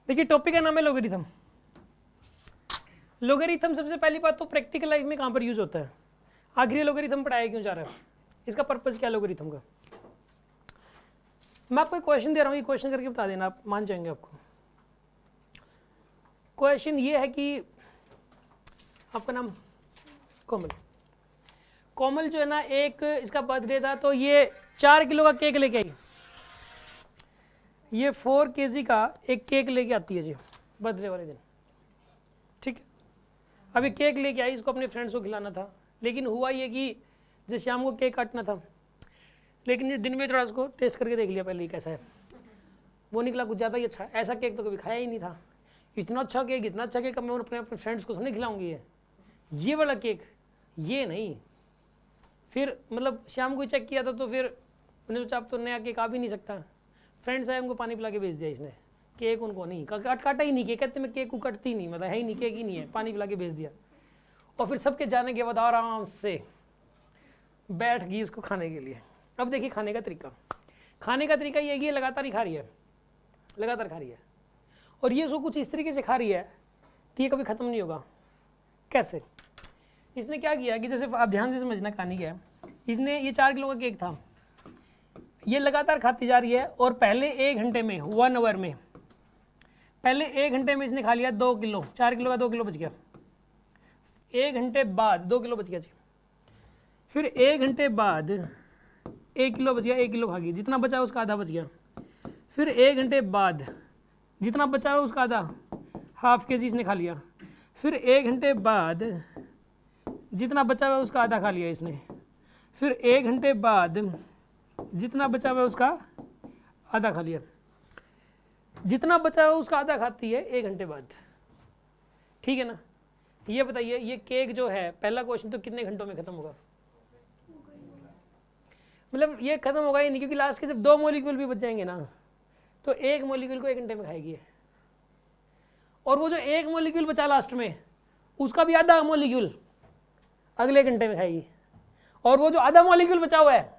देखिए टॉपिक का नाम है लोगरिथम। लोगरिथम सबसे पहली बात तो प्रैक्टिकल लाइफ में कहाँ पर यूज होता है, आखिर लोगरिथम पढ़ाया क्यों जा रहा है, इसका पर्पज क्या है लोगरिथम का। मैं आपको एक क्वेश्चन दे रहा हूँ, ये क्वेश्चन करके बता देना, आप मान जाएंगे। आपको क्वेश्चन ये है कि आपका नाम कोमल, कोमल जो है ना, एक इसका बर्थडे था तो ये 4 किलो का केक लेके आई। ये 4 kg का एक केक लेके आती है जी बर्थडे वाले दिन, ठीक है। अभी केक लेके आई, इसको अपने फ्रेंड्स को खिलाना था, लेकिन हुआ ये कि जैसे शाम को केक काटना था, लेकिन ये दिन में थोड़ा उसको टेस्ट करके देख लिया पहले ही कैसा है। वो निकला कुछ ज़्यादा ही अच्छा, ऐसा केक तो कभी खाया ही नहीं था। इतना अच्छा केक अब मैं अपने फ्रेंड्स को थोड़ी खिलाऊंगी। ये वाला केक ये नहीं। फिर मतलब शाम को चेक किया था तो फिर मैंने सोचा अब तो नया केक आ भी नहीं सकता। फ्रेंड्स आए, उनको पानी पिला के भेज दिया इसने, केक उनको नहीं काटा ही नहीं। केक कहते मैं केक को कटती नहीं, मतलब है ही नहीं, केक ही नहीं है, पानी पिला के भेज दिया। और फिर सबके जाने के बाद आराम से बैठ गई इसको खाने के लिए। अब देखिए खाने का तरीका ये है कि ये लगातार ही खा रही है, लगातार खा रही है, और ये उसको कुछ इस तरीके से खा रही है कि ये कभी ख़त्म नहीं होगा। कैसे? इसने क्या किया कि जैसे आप ध्यान से समझना कहानी क्या है। इसने ये 4 किलो का केक था, ये लगातार खाती जा रही है, और पहले 1 घंटे में 1 आवर में, पहले 1 घंटे में इसने खा लिया 2 किलो। 4 किलो का 2 किलो बच गया। 1 घंटे बाद 2 किलो बच गया जी। फिर 1 घंटे बाद 1 किलो बच गया, 1 किलो खा गई, जितना बचा उसका आधा बच गया। फिर 1 घंटे बाद जितना बचा है उसका आधा, ½ kg इसने खा लिया। फिर 1 घंटे बाद जितना बचा हुआ उसका आधा खा लिया इसने। फिर 1 घंटे बाद जितना बचा हुआ उसका आधा खा लिया। जितना बचा हुआ उसका आधा खाती है 1 घंटे बाद, ठीक है ना। ये बताइए ये केक जो है, पहला क्वेश्चन तो कितने घंटों में खत्म होगा? मतलब ये खत्म होगा ही नहीं, क्योंकि लास्ट के जब 2 मॉलिक्यूल भी बच जाएंगे ना, तो 1 मॉलिक्यूल को 1 घंटे में खाएगी। और वो जो 1 मॉलिक्यूल बचा लास्ट में, उसका भी आधा मॉलिक्यूल अगले 1 घंटे में खाएगी। और वो जो आधा मॉलिक्यूल बचा हुआ है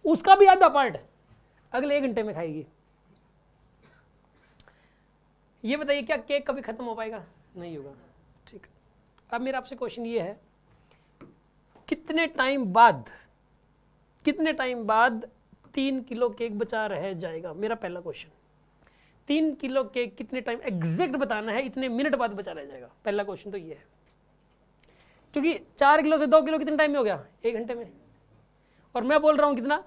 उसका भी आधा पार्ट अगले 1 घंटे में खाएगी। ये बताइए क्या केक कभी खत्म हो पाएगा? नहीं होगा, ठीक। अब मेरा आपसे क्वेश्चन ये है, कितने टाइम बाद 3 किलो केक बचा रह जाएगा? मेरा पहला क्वेश्चन, 3 किलो केक कितने टाइम एग्जैक्ट बताना है, इतने मिनट बाद बचा रह जाएगा। पहला क्वेश्चन तो ये है, क्योंकि 4 किलो से 2 किलो कितने टाइम में हो गया? 1 घंटे में। और मैं बोल रहा हूं कितना?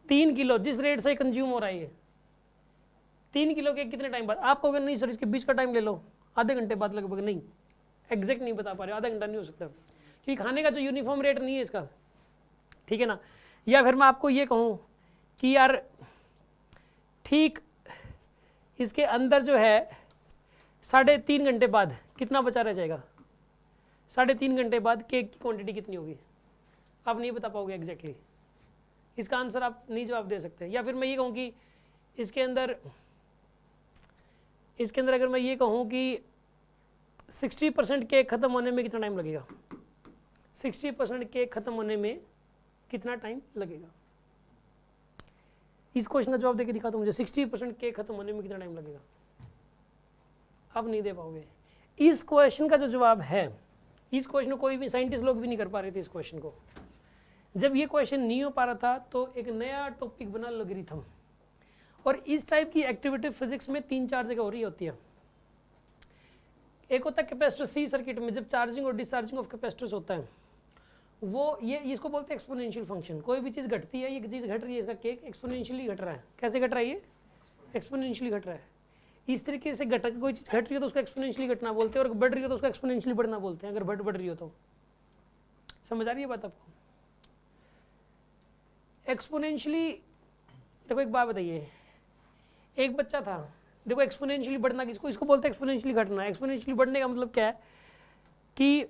3 किलो, जिस रेट से कंज्यूम हो रहा है ये 3 किलो केक कितने टाइम बाद? आप कहोगे नहीं सर इसके बीच का टाइम ले लो, आधे घंटे बाद लगभग। नहीं, एग्जैक्ट नहीं बता पा रहे, आधा घंटा नहीं हो सकता, क्योंकि खाने का जो यूनिफॉर्म रेट नहीं है इसका, ठीक है ना। या फिर मैं आपको ये कहूँ कि यार ठीक इसके अंदर जो है 3.5 घंटे बाद कितना बचा रह जाएगा? 3.5 घंटे बाद केक की क्वांटिटी कितनी होगी? आप नहीं बता पाओगे एग्जैक्टली, इसका आंसर आप नहीं जवाब दे सकते। या फिर मैं ये कहूँ कि इसके अंदर अगर मैं ये कहूँ कि 60% केक ख़त्म होने में कितना टाइम लगेगा? 60% केक ख़त्म होने में कितना टाइम लगेगा? इस क्वेश्चन का जवाब देके दिखा दो मुझे, 60% केक खत्म होने में कितना टाइम लगेगा? अब नहीं दे पाओगे। इस क्वेश्चन का जो जवाब है, इस क्वेश्चन को कोई भी साइंटिस्ट लोग भी नहीं कर पा रहे थे इस क्वेश्चन को। जब ये क्वेश्चन नहीं हो पा रहा था तो एक नया टॉपिक बना लोगरिथम। और इस टाइप की एक्टिविटी फिजिक्स में 3-4 जगह हो रही होती है। एक होता है कैपेसिटर सी सर्किट में, जब चार्जिंग और डिस्चार्जिंग ऑफ कैपेसिटर्स होता है, वो ये इसको बोलते हैं एक्सपोनेंशियल फंक्शन। कोई भी चीज़ घटती है, ये चीज़ घट रही है, इसका केक एक्सपोनेंशियली घट रहा है। कैसे घट रहा है? ये एक्सपोनेंशियली घट रहा है। इस तरीके से कोई चीज़ घट रही है तो उसको एक्सपोनेंशियली घटना बोलते हैं, और बढ़ रही है तो उसको एक्सपोनेंशियली बढ़ना बोलते हैं। अगर बढ़ रही हो तो समझ आ रही है बात आपको? एक्सपोनेंशियली, देखो एक बात बताइए, एक बच्चा था, देखो एक्सपोनेंशियली बढ़ना किसको, इसको बोलते हैं एक्सपोनेंशियली घटना। एक्सपोनेंशियली बढ़ने का मतलब क्या है कि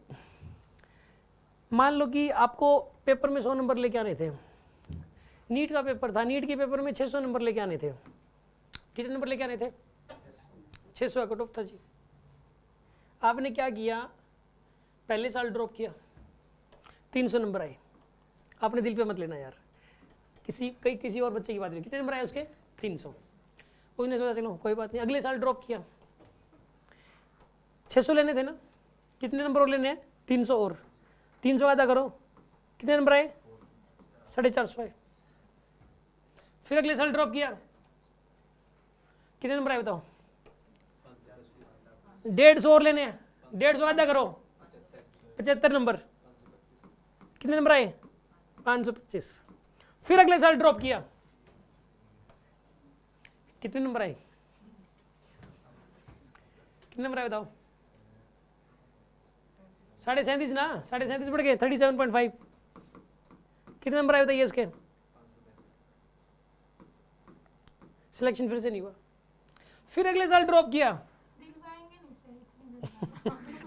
मान लो कि आपको पेपर में 100 नंबर लेके आने थे, नीट का पेपर था, नीट के पेपर में 600 नंबर लेके आने थे। कितने नंबर लेके आने थे? 600 कट ऑफ था जी। आपने क्या किया? पहले साल ड्रॉप किया, 300 नंबर आए। आपने दिल पे मत लेना यार, किसी और बच्चे की बात नहीं। कितने नंबर आए उसके? 300। उसने सोचा चलो कोई बात नहीं। अगले साल ड्रॉप किया, 600 लेने थे ना, कितने नंबर और लेने हैं? 300 और 300 आधा करो, कितने नंबर आए? 450 आए। फिर अगले साल ड्रॉप किया, कितने नंबर आए बताओ? 150 और लेने हैं, 150 आधा करो, 75 नंबर, कितने नंबर आए? 525। फिर अगले साल ड्रॉप किया, कितने नंबर आए? कितने नंबर आए बताओ? 37.5 ना, 37.5 बढ़ गए 37.5। कितने नंबर आए बताइए उसके? सिलेक्शन फिर से नहीं हुआ। फिर अगले साल ड्रॉप किया।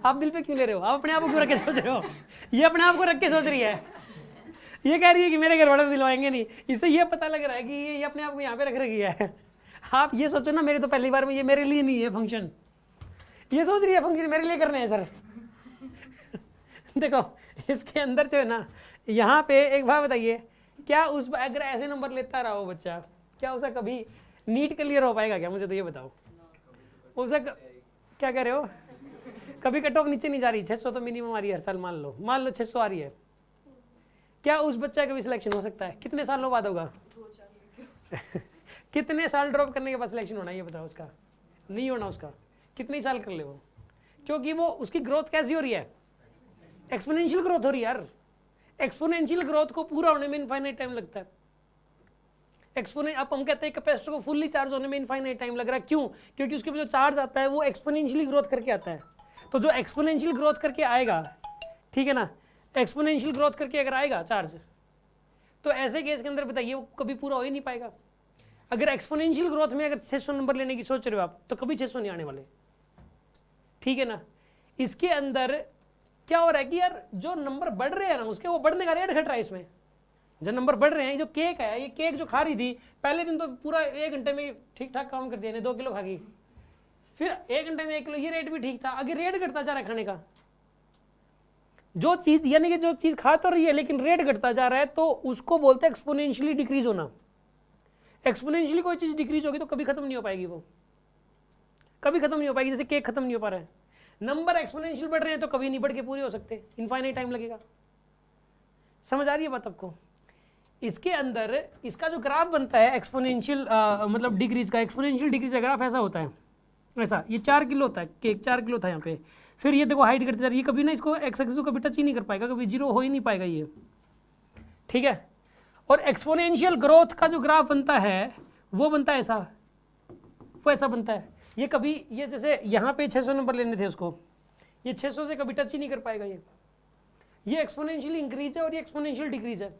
आप दिल पे क्यों ले रहे हो? आप अपने आप को क्यों रख के सोच रहे हो? ये अपने आप को रख के सोच रही है, ये कह रही है कि मेरे घर वाले दिलवाएंगे नहीं। इससे ये पता लग रहा है कि ये अपने आप को यहाँ पे रख रखी है। आप ये सोचो ना, मेरी तो पहली बार में, ये मेरे लिए नहीं है फंक्शन, ये सोच रही है फंक्शन मेरे लिए करने हैं सर। देखो इसके अंदर जो है ना, यहाँ पे एक बात बताइए, क्या उस अगर ऐसे नंबर लेता रहा हो बच्चा, क्या उसका कभी नीट क्लियर हो पाएगा क्या? मुझे तो ये बताओ। उसका क्या कह रहे हो? कभी कट ऑफ नीचे नहीं जा रही? 600 तो मिनिमम आ रही है हर साल, मान लो 600 आ रही है, क्या उस बच्चा का भी सिलेक्शन हो सकता है? कितने सालों बाद होगा? कितने साल ड्रॉप करने के बाद सिलेक्शन होना, ये बताओ। उसका नहीं होना, उसका कितने साल कर ले वो, क्योंकि वो उसकी ग्रोथ कैसी हो रही है? एक्सपोनेंशियल ग्रोथ हो रही है यार। एक्सपोनेंशियल ग्रोथ को पूरा होने में इनफाइनाइट टाइम लगता है। अब हम कहते हैं कैपेसिटर को फुल्ली चार्ज होने में इनफाइनाइट टाइम लग रहा है, क्यों? क्योंकि उसके जो चार्ज आता है वो एक्सपोनेंशियली ग्रोथ करके आता है। तो जो एक्सपोनेंशियल ग्रोथ करके आएगा, ठीक है ना, एक्सपोनेंशियल ग्रोथ करके अगर आएगा चार्ज, तो ऐसे केस के अंदर बताइए वो कभी पूरा हो ही नहीं पाएगा। अगर एक्सपोनेंशियल ग्रोथ में अगर 600 नंबर लेने की सोच रहे हो आप, तो कभी 600 नहीं आने वाले, ठीक है ना। इसके अंदर क्या हो रहा है कि यार जो नंबर बढ़ रहे हैं ना, उसके वो बढ़ने का रेट घट रहा है। इसमें जो नंबर बढ़ रहे हैं, जो केक है, ये केक जो खा रही थी पहले दिन तो पूरा 1 घंटे में ठीक ठाक काम कर दिया, 2 किलो खा गई, फिर 1 घंटे में 1 किलो, ये रेट भी ठीक था। आगे रेट घटता जा रहा है खाने का, जो चीज यानी कि जो चीज खा तो रही है लेकिन रेट घटता जा रहा है, तो उसको बोलते हैं एक्सपोनेंशियली डिक्रीज होना। एक्सपोनेंशियली कोई चीज डिक्रीज होगी तो कभी खत्म नहीं हो पाएगी, वो कभी खत्म नहीं हो पाएगी। जैसे केक खत्म नहीं हो पा रहा है, नंबर एक्सपोनेंशियल बढ़ रहे हैं तो कभी नहीं बढ़ के पूरे हो सकते, इनफाइनाइट टाइम लगेगा। समझ आ रही है बात आपको? इसके अंदर इसका जो ग्राफ बनता है एक्सपोनेंशियल मतलब डिक्रीज का, एक्सपोनेंशियल डिक्रीज का ग्राफ ऐसा होता है, ऐसा। ये 4 किलो होता है केक, 4 किलो था यहाँ पे, फिर ये देखो हाइट करते जा रही है, कभी ना इसको एक्स एक्सिस को कभी टच ही नहीं कर पाएगा, कभी जीरो हो ही नहीं पाएगा ये, ठीक है। और एक्सपोनेंशियल ग्रोथ का जो ग्राफ बनता है वो बनता है ऐसा, वो ऐसा बनता है। ये कभी, ये जैसे यहाँ पे 600 नंबर लेने थे उसको, ये 600 से कभी टच ही नहीं कर पाएगा ये एक्सपोनेंशियली इंक्रीज है और ये एक्सपोनेंशियल डिक्रीज है।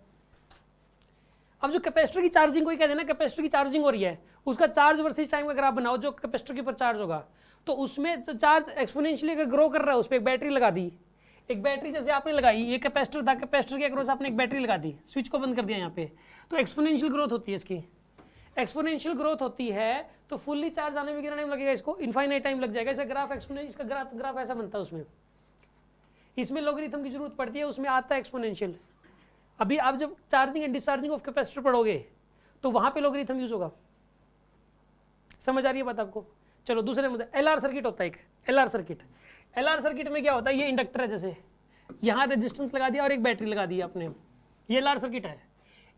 अब जो कैपेसिटर की चार्जिंग को ही कहते हैं ना, कैपेसिटर की चार्जिंग हो रही है, उसका चार्ज वर्सेस टाइम का ग्राफ बनाओ जो कैपेसिटर के ऊपर चार्ज होगा, तो उसमें जो चार्ज एक्सपोनेंशियली अगर ग्रो कर रहा है, उस पर एक बैटरी लगा दी, एक बैटरी जैसे आपने लगाई, ये कैपेसिटर था, कैपेसिटर के अक्रॉस आपने एक बैटरी लगा दी, स्विच को बंद कर दिया यहाँ पे, तो एक्सपोनेंशियल ग्रोथ होती है इसकी। एक्सपोनेंशियल ग्रोथ होती है तो फुल्ली चार्ज आने में कितना टाइम लगेगा? इसको इनफाइनाइट टाइम लग जाएगा। इसका ग्राफ एक्सपोनेंशियल, इसका ग्राफ ऐसा बनता है। उसमें इसमें लॉगरिथम की जरूरत पड़ती है, उसमें आता है एक्सपोनेंशियल। अभी आप जब charging and discharging of capacitor पढ़ोगे तो वहां पे लॉगरिथम यूज होगा। समझ आ रही है बात आपको? चलो दूसरे मुद्दे, एलआर सर्किट होता है एक, एलआर सर्किट। एलआर सर्किट में क्या होता है, ये इंडक्टर है, जैसे यहाँ रेजिस्टेंस लगा दिया और एक बैटरी लगा दी आपने, ये एलआर सर्किट है।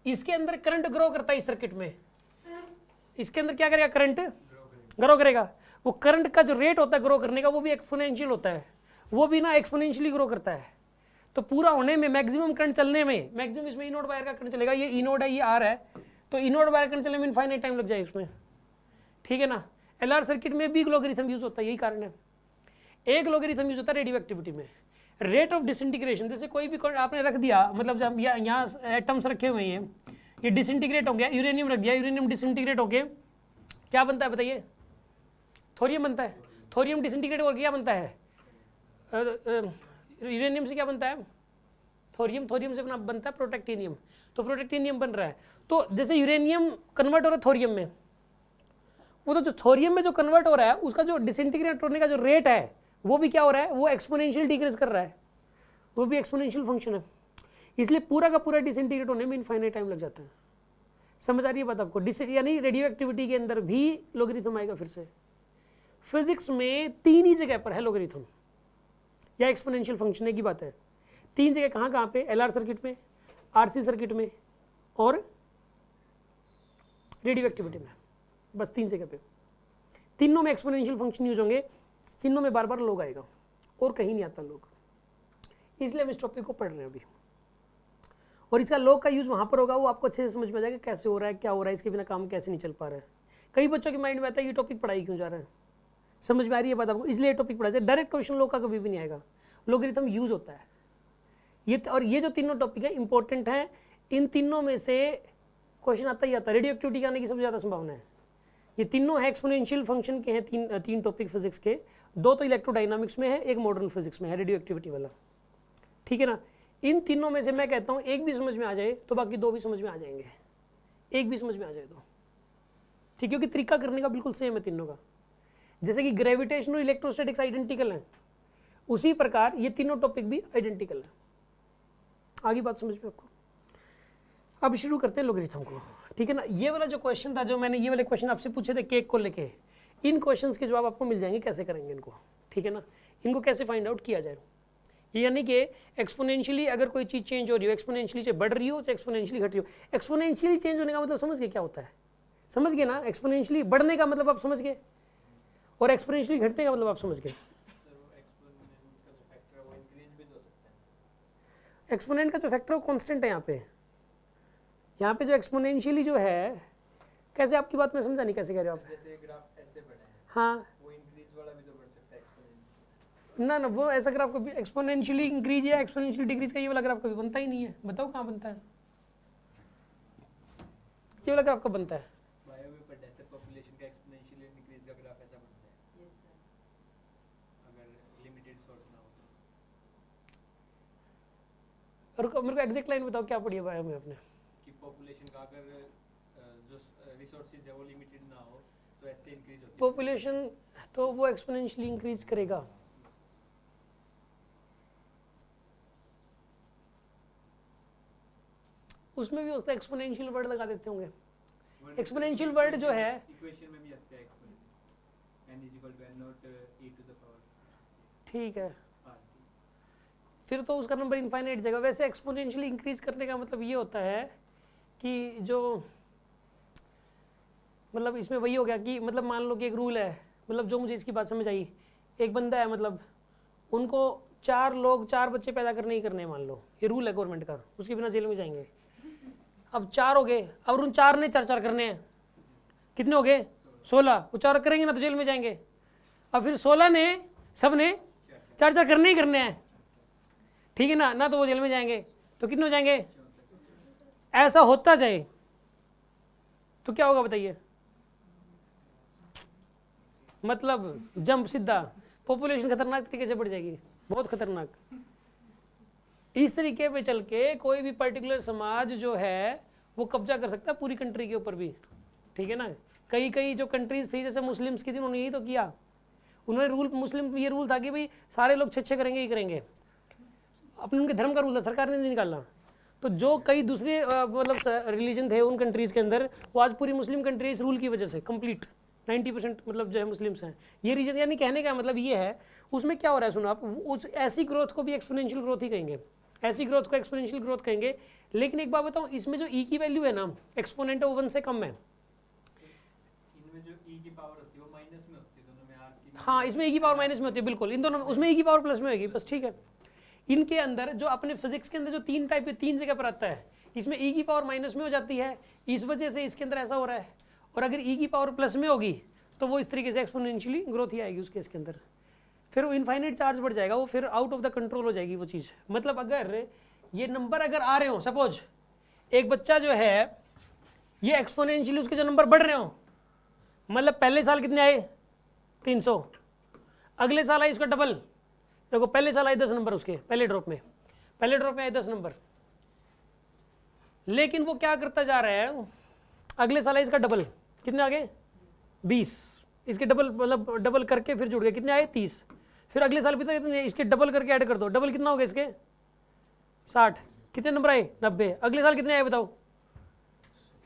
इसके अंदर करंट ग्रो करता है इस सर्किट में, इसके अंदर क्या करेगा? करंट ग्रो करेगा। वो करंट का जो रेट होता है ग्रो करने का, वो भी एक्सपोनेंशियल होता है, वो भी ना एक्सपोनेंशियली ग्रो करता है। तो पूरा होने में, मैक्सिमम करंट चलने में, मैक्सिमम इसमें ई नोड वायर का करंट चलेगा, ये ई नोड है, ये आर है, तो ई नोड वायर करंट चलने में इनफाइनाइट टाइम लग जाएगा इसमें, ठीक है ना। एलआर सर्किट में भी लॉगरिथम यूज होता है, यही कारण है। एक लॉगरिथम यूज होता है रेडियो एक्टिविटी में, रेट ऑफ डिसइंटीग्रेशन। जैसे कोई भी आपने रख दिया, मतलब जब यहाँ एटम्स रखे हुए हैं, ये डिसइंटीग्रेट हो गया, यूरेनियम रख दिया, यूरेनियम डिसइंटीग्रेट हो गया, क्या बनता है बताइए? थोरियम बनता है। थोरियम डिसइंटीग्रेट होकर क्या बनता है? यूरेनियम से क्या बनता है? थोरियम। थोरियम से बनता है प्रोटेक्टिनियम, तो प्रोटेक्टिनियम बन रहा है। तो जैसे यूरेनियम कन्वर्ट हो रहा है थोरियम में, वो तो जो थोरियम में जो कन्वर्ट हो रहा है उसका जो डिसइंटीग्रेट होने का जो रेट है वो भी क्या हो रहा है? वो एक्सपोनेंशियल डिक्रीज कर रहा है, वो भी एक्सपोनेंशियल फंक्शन है। इसलिए पूरा का पूरा डिसइंटीग्रेट होने में इनफाइनाइट टाइम लग जाता है। समझ आ रही है बात आपको? यानी रेडियो एक्टिविटी के अंदर भी लॉगरिथम आएगा फिर से। फिजिक्स में 3 ही जगह पर है लॉगरिथम या एक्सपोनेंशियल फंक्शन, एक ही बात है। 3 जगह कहाँ पे? एलआर सर्किट में, आरसी सर्किट में और रेडियो एक्टिविटी में, बस 3 जगह पे। तीनों में एक्सपोनेंशियल फंक्शन यूज होंगे, तीनों में बार बार लोग आएगा और कहीं नहीं आता लोग, इसलिए हम इस टॉपिक को पढ़ रहे हैं अभी। और इसका लोग का यूज वहाँ पर होगा, वो आपको अच्छे से समझ में आ जाएगा कैसे हो रहा है, क्या हो रहा है, इसके बिना काम कैसे नहीं चल पा रहा है। कई बच्चों के माइंड में आता है ये टॉपिक पढ़ाई क्यों जा रहा है, समझ में आ रही है बात आपको, इसलिए टॉपिक पढ़ा जाए। डायरेक्ट क्वेश्चन लोग का कभी भी नहीं आएगा, लॉगरिथम यूज होता है ये। और ये जो तीनों टॉपिक है इंपॉर्टेंट है, इन तीनों में से क्वेश्चन आता ही आता है। रेडियो एक्टिविटी आने की सबसे ज़्यादा संभावना है। ये तीनों है एक्सपोनेंशियल फंक्शन के हैं, तीन टॉपिक फिजिक्स के, 2 तो इलेक्ट्रोडायनामिक्स में है, एक मॉडर्न फिजिक्स में है, रेडियो एक्टिविटी वाला, ठीक है ना। इन तीनों में से मैं कहता हूँ एक भी समझ में आ जाए तो बाकी 2 भी समझ में आ जाएंगे, एक भी समझ में आ जाए तो ठीक, क्योंकि तरीका करने का बिल्कुल सेम है तीनों का। जैसे कि ग्रेविटेशन और इलेक्ट्रोस्टैटिक्स आइडेंटिकल हैं, उसी प्रकार ये तीनों टॉपिक भी आइडेंटिकल है। आगे बात समझ में आपको? अब शुरू करते हैं लॉगरिथम को, ठीक है ना। ये वाला जो क्वेश्चन था, जो मैंने ये वाले क्वेश्चन आपसे पूछे थे केक को लेके, इन क्वेश्चंस के जवाब आपको मिल जाएंगे कैसे करेंगे इनको, ठीक है ना। इनको कैसे फाइंड आउट किया जाए, यानी कि एक्सपोनेंशियली अगर कोई चीज़ चेंज हो रही हो, एक्सपोनेंशियली से बढ़ रही हो तो एक्सपोनेंशियली घट रही हो। एक्सपोनेंशियली चेंज होने का मतलब समझ गए क्या होता है? समझ गए ना। एक्सपोनेंशियली बढ़ने का मतलब आप समझ गए, और एक्सपोनेंशियली घटने का मतलब आप समझ गए। एक्सपोनेंट का जो फैक्टर है वो कांस्टेंट है यहाँ पे जो एक्सपोनेंशियली जो है, कैसे आपकी बात में समझा नहीं, कैसे कह रहे हो आप? जैसे ग्राफ ऐसे बढ़े हैं, हाँ, वो इंक्रीज वाला भी तो बढ़ सकता है एक्सपोनेंशियल। ना वो ऐसा ग्राफ कभी एक्सपोनेंशियली इंक्रीज या एक्सपोनेंशियली डिक्रीज का ये वाला ग्राफ कभी बनता ही नहीं है। बताओ कहाँ बनता है ये वाला ग्राफ? कब बनता है? बायो में पढ़ा है, पॉपुलेशन का एक्सपोनेंशियल इंक्रीज का ग्राफ ऐसा बनता है। यस सर, अगर लिमिटेड सोर्स ना हो तो। मेरे को एग्जैक्ट लाइन बताओ क्या पढ़ी है बायो में आपने? कि पॉपुलेशन का अगर जो रिसोर्सेज है वो लिमिटेड ना हो तो ऐसे इंक्रीज होती है पॉपुलेशन, तो वो एक्सपोनेंशियली इंक्रीज करेगा। उसमें भी होता है एक्सपोनेंशियल वर्ड लगा देते होंगे। एक्सपोनेंशियल वर्ड जो है इक्वेशन में भी आता है exponential, n = n naught e to the power, ठीक है, r। फिर तो उसका नंबर इनफाइनाइट जाएगा। वैसे एक्सपोनेंशियली इंक्रीज करने का मतलब ये होता है कि जो मतलब इसमें वही हो गया कि मतलब मान लो कि एक रूल है, मतलब जो मुझे इसकी बात समझ आई, एक बंदा है, मतलब उनको 4 बच्चे पैदा करने ही करने हैं, मान लो ये रूल है गवर्नमेंट का, उसके बिना जेल में जाएंगे। अब 4 हो गए, अब उन 4 ने 4 करने हैं, कितने हो गए? 16। वो 4 करेंगे ना तो जेल में जाएंगे। अब फिर 16 ने सब ने 4 करने ही करने हैं, ठीक है ना, तो वो जेल में जाएंगे, तो कितने हो जाएंगे? ऐसा होता जाए तो क्या होगा बताइए? मतलब जंप सीधा, पॉपुलेशन खतरनाक तरीके से बढ़ जाएगी, बहुत खतरनाक। इस तरीके पे चल के कोई भी पर्टिकुलर समाज जो है वो कब्जा कर सकता है पूरी कंट्री के ऊपर भी, ठीक है ना। कई जो कंट्रीज थी जैसे मुस्लिम्स की थी, उन्होंने यही तो किया। उन्होंने रूल, मुस्लिम ये रूल था कि भाई सारे लोग 6 करेंगे ही करेंगे, अपने उनके धर्म का रूल था, सरकार ने नहीं निकालना। तो जो कई दूसरे मतलब रिलीजन थे उन कंट्रीज़ के अंदर, वो आज पूरी मुस्लिम कंट्री इस रूल की वजह से कंप्लीट 90% मतलब जो है मुस्लिम्स हैं। ये रीजन, यानी कहने का मतलब ये है, उसमें क्या हो रहा है सुनो आप, उस ऐसी ग्रोथ को भी एक्सपोनेंशियल ग्रोथ ही कहेंगे, ऐसी ग्रोथ को एक्सपोनेंशियल ग्रोथ कहेंगे। लेकिन एक बात बताऊँ, इसमें जो ई की वैल्यू है ना, एक्सपोनेंट है, वो 1 से कम है। इनमें जो e की पावर होती है वो माइनस में होती है, दोनों में r की। हाँ, इसमें e की पावर माइनस में होती है, बिल्कुल। इन दोनों में, उसमें e की पावर प्लस में होगी, बस, ठीक है। इनके अंदर जो अपने फिजिक्स के अंदर जो 3 टाइप है, 3 जगह पर आता है, इसमें e की पावर माइनस में हो जाती है, इस वजह से इसके अंदर ऐसा हो रहा है। और अगर e की पावर प्लस में होगी तो वो इस तरीके से एक्सपोनेंशियली ग्रोथ ही आएगी उसके इसके अंदर, फिर वो इनफाइनाइट चार्ज बढ़ जाएगा, वो फिर आउट ऑफ द कंट्रोल हो जाएगी वो चीज़। मतलब अगर ये नंबर अगर आ रहे हो, सपोज एक बच्चा जो है ये एक्सपोनेंशियली उसके जो नंबर बढ़ रहे हो, मतलब पहले साल कितने आए? 300, अगले साल आए उसका डबल। देखो पहले साल आए 10 नंबर उसके पहले ड्रॉप में आए 10 नंबर, लेकिन वो क्या करता जा रहा है, अगले साल आए इसका डबल, कितने आ गए? 20। इसके डबल, मतलब डबल करके फिर जुड़ गए, कितने आए? 30। फिर अगले साल कितने, इसके डबल करके ऐड कर दो, डबल कितना हो गया इसके? 60। कितने नंबर आए? 90। अगले साल कितने आए बताओ?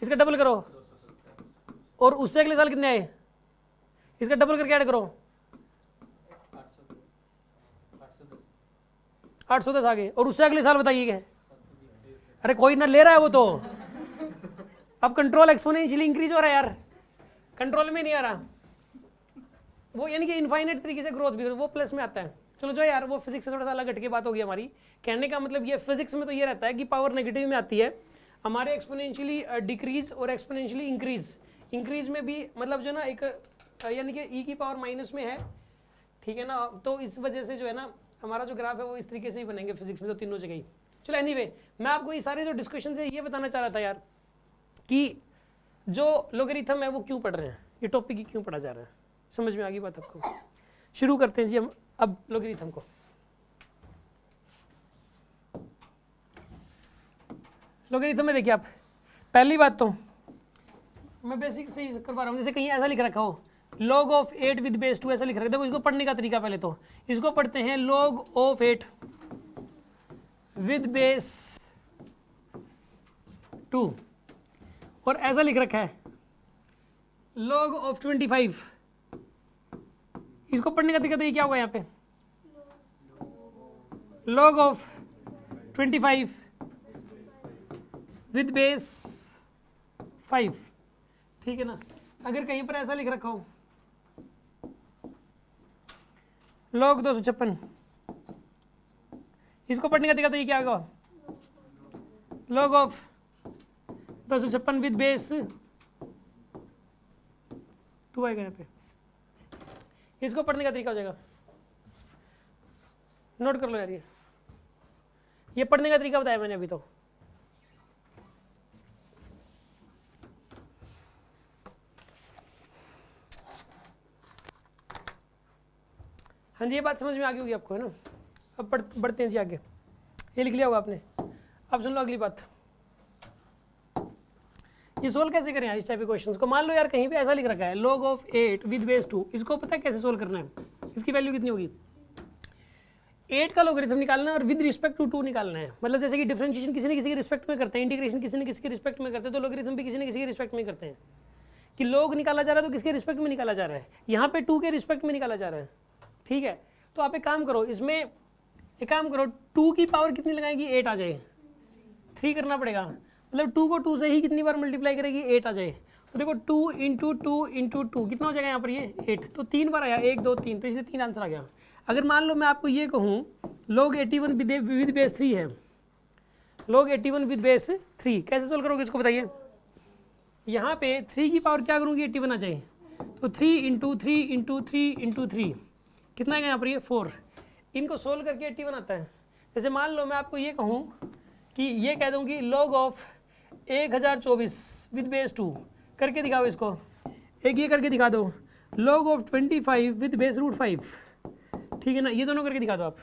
इसका डबल करो, और उससे अगले साल कितने आए? इसका डबल करके ऐड करो, 810 आ गए, और उससे अगले साल बताइए क्या है? अरे कोई ना ले रहा है वो तो। अब कंट्रोल एक्सपोनेंशियली इंक्रीज हो रहा है यार, कंट्रोल में नहीं आ रहा वो, यानी कि इनफाइनाइट तरीके से ग्रोथ भी वो प्लस में आता है। चलो जो यार वो फिजिक्स से थोड़ा सा अलग हटके बात होगी हमारी। कहने का मतलब ये फिजिक्स में तो ये रहता है कि पावर नेगेटिव में आती है हमारे, एक्सपोनेंशियली डिक्रीज और एक्सपोनेंशियली इंक्रीज। इंक्रीज में भी मतलब जो ना एक यानी कि ई की पावर माइनस में है, ठीक है ना, तो इस वजह से जो है ना हमारा जो ग्राफ है वो इस तरीके से ही बनेंगे फिजिक्स में तो तीनों जगह ही। चलो एनीवे, मैं आपको ये सारे जो डिस्कशन है ये बताना चाह रहा था यार कि जो लोगरिथम है वो क्यों पढ़ रहे हैं, ये टॉपिक ही क्यों पढ़ा जा रहा है, समझ में आ गई बात आपको? शुरू करते हैं जी हम अब लोगरिथम को। लोगरिथम में देखिए आप, पहली बात तो मैं बेसिक से ही करवा रहा हूँ, जैसे कहीं ऐसा लिख रखा हो log ऑफ 8 विद बेस 2 ऐसा लिख रखा है। देखो इसको पढ़ने का तरीका, पहले तो इसको पढ़ते हैं log ऑफ 8 विद बेस 2, और ऐसा लिख रखा है log ऑफ 25। इसको पढ़ने का तरीका तो क्या होगा यहाँ पे, log ऑफ 25 विद बेस 5, ठीक है ना। अगर कहीं पर ऐसा लिख रखा हो log 256, इसको पढ़ने का तरीका तो ये क्या होगा, log ऑफ 256 विद बेस 2 आएगा यहाँ पे। इसको पढ़ने का तरीका हो जाएगा, नोट कर लो यार, ये पढ़ने का तरीका बताया मैंने अभी तो। हाँ जी, ये बात समझ में आ गई होगी आपको, है ना। अब बढ़ते हैं जी आगे, ये लिख लिया होगा आपने। अब सुन लो अगली बात, ये सोल्व कैसे करें यार इस टाइप के क्वेश्चंस को। मान लो यार कहीं पे ऐसा लिख रखा है log ऑफ 8 विद बेस 2, इसको पता है कैसे सोल्व करना है, इसकी वैल्यू कितनी होगी, 8 का लोगरिथम निकालना है और विद रिस्पेक्ट टू 2 निकालना है। मतलब जैसे कि डिफरेंशिएशन किसी न किसी के रिस्पेक्ट में करते हैं, इंटीग्रेशन किसी न किसी के रिस्पेक्ट में करते हैं, तो लोगरिथम भी किसी न किसी के रिस्पेक्ट में करते हैं। कि log निकाला जा रहा है तो किसके रिस्पेक्ट में निकाला जा रहा है, यहाँ पे 2 के रिस्पेक्ट में निकाला जा रहा है, ठीक है। तो आप एक काम करो, इसमें एक काम करो, 2 की पावर कितनी लगाएगी, 8 आ जाए, 3 करना पड़ेगा। मतलब 2 को 2 से ही कितनी बार मल्टीप्लाई करेगी, 8 आ जाए। तो देखो 2 इंटू 2 इंटू 2 कितना हो जाएगा यहाँ पर, ये 8, तो 3 बार आया, 1 2 3, तो इसलिए 3 आंसर आ गया। अगर मान लो मैं आपको ये कहूँ log 81 विद बेस 3 है, log 81 विद बेस 3 कैसे सोल्व करोगे इसको बताइए। यहाँ पे 3 की पावर क्या करूँगी, 81 आ जाए, तो 3 इंटू 3 इंटू 3 इंटू 3 कितना आएगा यहाँ पर, ये 4। इनको सोल्व करके 81 आता है। जैसे मान लो मैं आपको ये कहूँ कि ये कह दूँ कि log ऑफ 1024 विद बेस 2 करके दिखाओ इसको, एक ये करके दिखा दो log of 25 with base root 5, ठीक है ना, ये दोनों करके दिखा दो आप।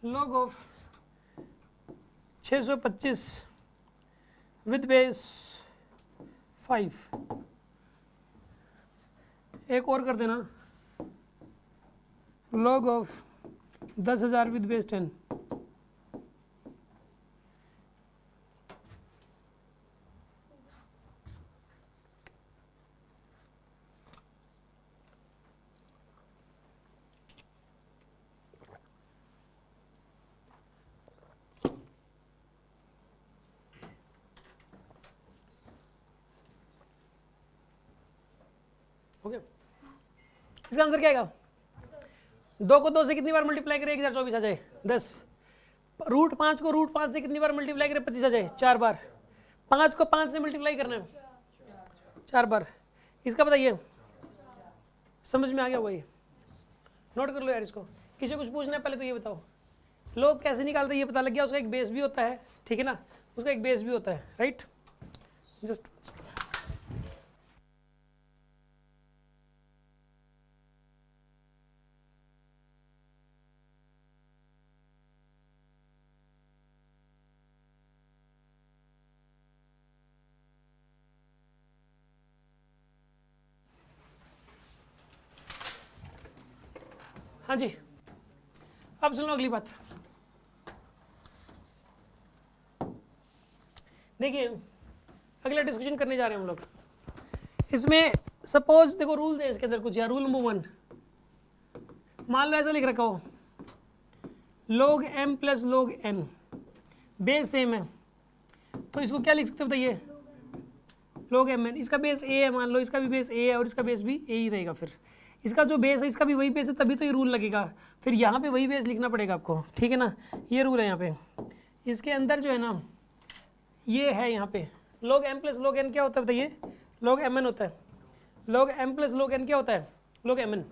log ऑफ 625 विद बेस 5, एक और कर देना log of 10,000 with base 10, okay. इसका आंसर क्या आएगा, 2 को 2 से कितनी बार मल्टीप्लाई करें, 1024 आ जाए 10। रूट 5 को रूट 5 से कितनी बार मल्टीप्लाई करें, 25 आ जाए 4 बार। 5 को 5 से मल्टीप्लाई करना है 4 बार। इसका बताइए, समझ में आ गया होगा, ये नोट कर लो यार इसको। किसी कुछ पूछना है पहले तो ये बताओ, लोग कैसे निकालते हैं ये पता लग गया। उसका एक बेस भी होता है, ठीक है ना, उसका एक बेस भी होता है, राइट। जस्ट हाँ जी, अब सुन लो अगली बात। देखिए अगला डिस्कशन करने जा रहे हैं हम लोग। इसमें सपोज देखो रूल्स है इसके अंदर कुछ, यार रूल नंबर 1 मान लो ऐसा लिख रखा हो, log m plus log n base same है, तो इसको क्या लिख सकते हो बताइए, log mn। इसका बेस a है, मान लो इसका भी बेस a है और इसका बेस भी a ही रहेगा, फिर इसका जो बेस है इसका भी वही बेस है, तभी तो ये रूल लगेगा, फिर यहाँ पे वही बेस लिखना पड़ेगा आपको, ठीक है ना। ये रूल है यहाँ पे, इसके अंदर जो है ना ये है यहाँ पे log m plus log n क्या होता है बताइए, log mn होता है। log m plus log n क्या होता है, log mn।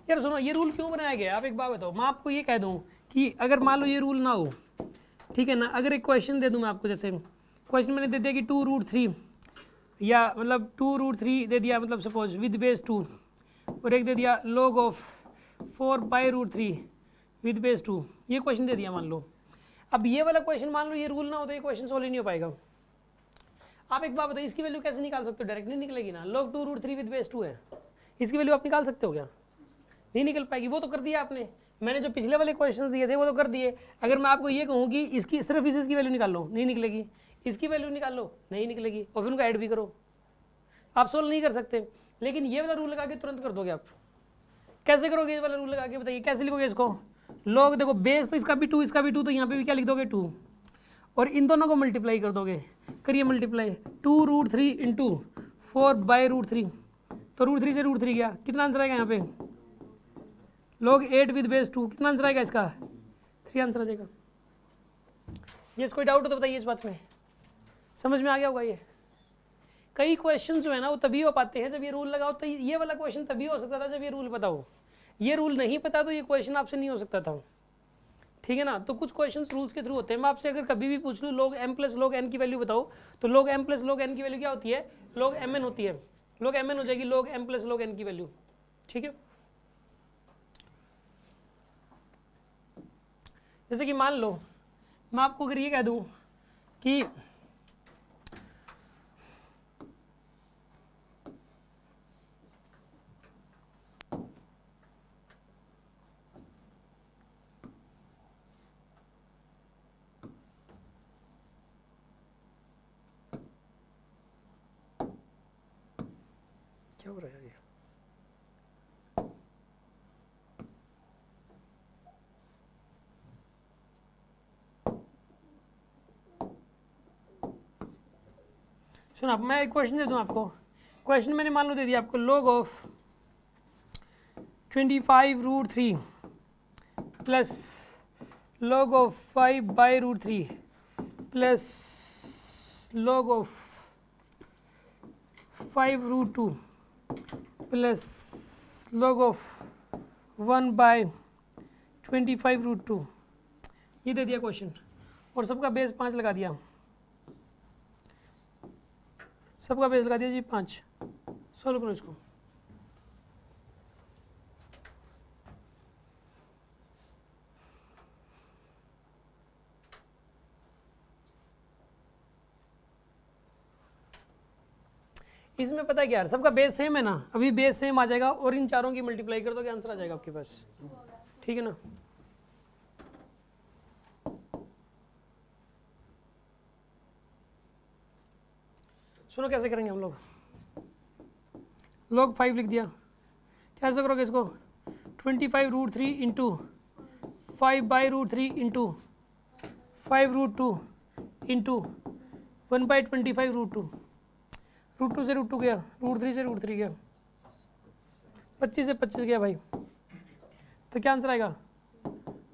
यार सुनो, ये रूल क्यों बनाया गया, आप एक बात बताओ। मैं आपको ये कह दूं कि अगर मान लो ये रूल ना हो, ठीक है ना, अगर एक क्वेश्चन दे दूं मैं आपको, जैसे क्वेश्चन मैंने दे दिया कि 2√3 या मतलब 2√3 दे दिया, मतलब सपोज विद बेस 2, और एक दे दिया log ऑफ 4/√3 विद बेस 2, ये क्वेश्चन दे दिया मान लो। अब ये वाला क्वेश्चन मान लो ये रूल ना हो तो ये क्वेश्चन सोल्व ही नहीं हो पाएगा। आप एक बात बताइए, इसकी वैल्यू कैसे निकाल सकते हो, डायरेक्ट नहीं निकलेगी ना। log 2√3 विद बेस 2 है, इसकी वैल्यू आप निकाल सकते हो क्या, नहीं निकल पाएगी। वो तो कर दिया आपने, मैंने जो पिछले वाले क्वेश्चन दिए थे वो तो कर दिए। अगर मैं आपको ये कहूँ कि इसकी सिर्फ इसकी वैल्यू निकाल लो, नहीं निकलेगी, इसकी वैल्यू निकाल लो, नहीं निकलेगी, और फिर उनको ऐड भी करो, आप सोल्व नहीं कर सकते। लेकिन ये वाला रूल लगा के तुरंत कर दोगे आप। कैसे करोगे ये वाला रूल लगा के, बताइए कैसे लिखोगे इसको। log देखो बेस तो इसका भी 2 इसका भी 2, तो यहाँ पे भी क्या लिख दोगे 2, और इन दोनों को मल्टीप्लाई कर दोगे, करिए मल्टीप्लाई 2√3 इंटू 4/√3, तो √3 से √3 गया, कितना आंसर आएगा यहाँ पे, log 8 विद बेस 2, कितना आंसर आएगा इसका 3 आंसर आ जाएगा। ये कोई डाउट हो तो बताइए इस बात में, समझ में आ गया होगा। ये कई क्वेश्चन जो है ना वो तभी हो पाते हैं जब ये रूल लगाओ, तो ये वाला क्वेश्चन तभी हो सकता था जब ये रूल पता हो। ये रूल नहीं पता तो ये क्वेश्चन आपसे नहीं हो सकता था, ठीक है ना। तो कुछ क्वेश्चन रूल्स के थ्रू होते हैं। मैं आपसे अगर कभी भी पूछ लूँ log m plus log n की वैल्यू बताओ, तो log m plus log n की वैल्यू क्या होती है, log mn होती है, log mn हो जाएगी log m plus log n की वैल्यू, ठीक है। जैसे कि मान लो मैं आपको अगर ये कह दूं कि क्या हो रहा है ये, सुनो अब मैं एक क्वेश्चन दे दूं आपको। क्वेश्चन मैंने मान लो दे दिया आपको, log of 25√3 plus log of 5/√3 plus log of 5√2 plus log of 1/25√2, ये दे दिया क्वेश्चन, और सबका बेस 5 लगा दिया, सबका बेस लगा दिया जी 5। सोल्व करो इसको। इसमें पता है क्या यार, सबका बेस सेम है ना, अभी बेस सेम आ जाएगा और इन चारों की मल्टीप्लाई कर दोगे आंसर आ जाएगा आपके पास, ठीक है ना। सुनो कैसे करेंगे हम लोग, log 5 लिख दिया, कैसे करोगे इसको 25√3 इंटू 5/√3 इंटू 5√2 इंटू 1/25√2, √2 से √2 गया, √3 से √3 गया, 25 से 25 गया भाई, तो क्या आंसर आएगा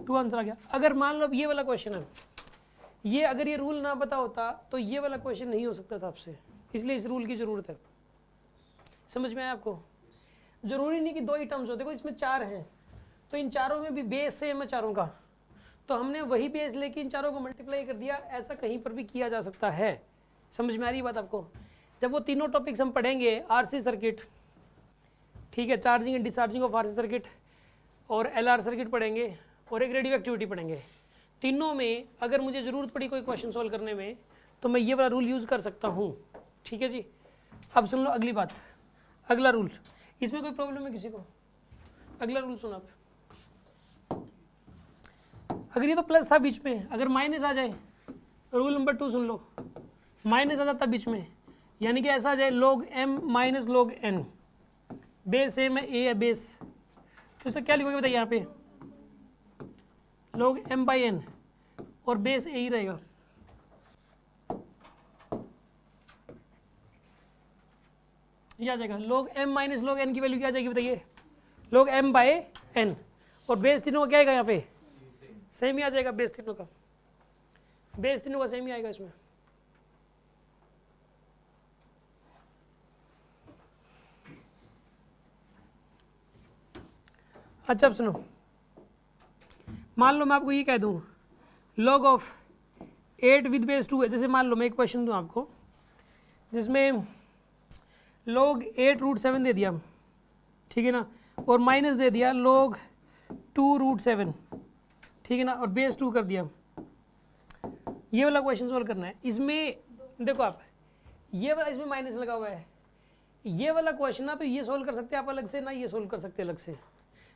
2 आंसर आ गया। अगर मान लो अब ये वाला क्वेश्चन है, ये अगर ये रूल ना पता होता तो ये वाला क्वेश्चन नहीं हो सकता था आपसे, इसलिए इस रूल की ज़रूरत है। समझ में आया आपको। जरूरी नहीं कि 2 ही टर्म्स हो, देखो इसमें 4 हैं तो इन चारों में भी बेस सेम है चारों का, तो हमने वही बेस लेके इन चारों को मल्टीप्लाई कर दिया, ऐसा कहीं पर भी किया जा सकता है। समझ में आ रही बात आपको। जब वो तीनों टॉपिक्स हम पढ़ेंगे, आरसी सर्किट, ठीक है, charging and discharging of RC circuit, और एलआर सर्किट पढ़ेंगे, और एक रेडियो एक्टिविटी पढ़ेंगे, तीनों में अगर मुझे ज़रूरत पड़ी कोई क्वेश्चन सॉल्व करने में तो मैं ये वाला रूल यूज़ कर सकता हूँ, ठीक है जी। अब सुन लो अगली बात, अगला रूल, इसमें कोई प्रॉब्लम है किसी को, अगला रूल सुनो आप। अगर ये तो प्लस था बीच में, अगर माइनस आ जाए, रूल नंबर 2 सुन लो, माइनस आ जाता बीच में, यानी कि ऐसा आ जाए log m minus log n, base same है, a है बेस, तो इसे क्या लिखोगे बताइए यहाँ पे, log m बाई n, और बेस a ही रहेगा। ये आ जाएगा log m minus log n की वैल्यू क्या आ जाएगी बताइए, log m बाई n, और बेस तीनों का क्या आएगा यहाँ पे, सेम ही आ जाएगा, बेस तीनों का, बेस तीनों का सेम ही आएगा इसमें। अच्छा अब सुनो, मान लो मैं आपको ये कह दूं log ऑफ 8 विद बेस 2 है, जैसे मान लो मैं एक क्वेश्चन दूं आपको जिसमें log 8 रूट 7 दे दिया, ठीक है ना, और माइनस दे दिया log 2 रूट 7, ठीक है ना, और बेस 2 कर दिया, ये वाला क्वेश्चन सोल्व करना है। इसमें देखो आप, ये वाला इसमें माइनस लगा हुआ है, ये वाला क्वेश्चन ना तो ये सोल्व कर सकते हैं आप अलग से, ना ये सोल्व कर सकते हैं अलग से,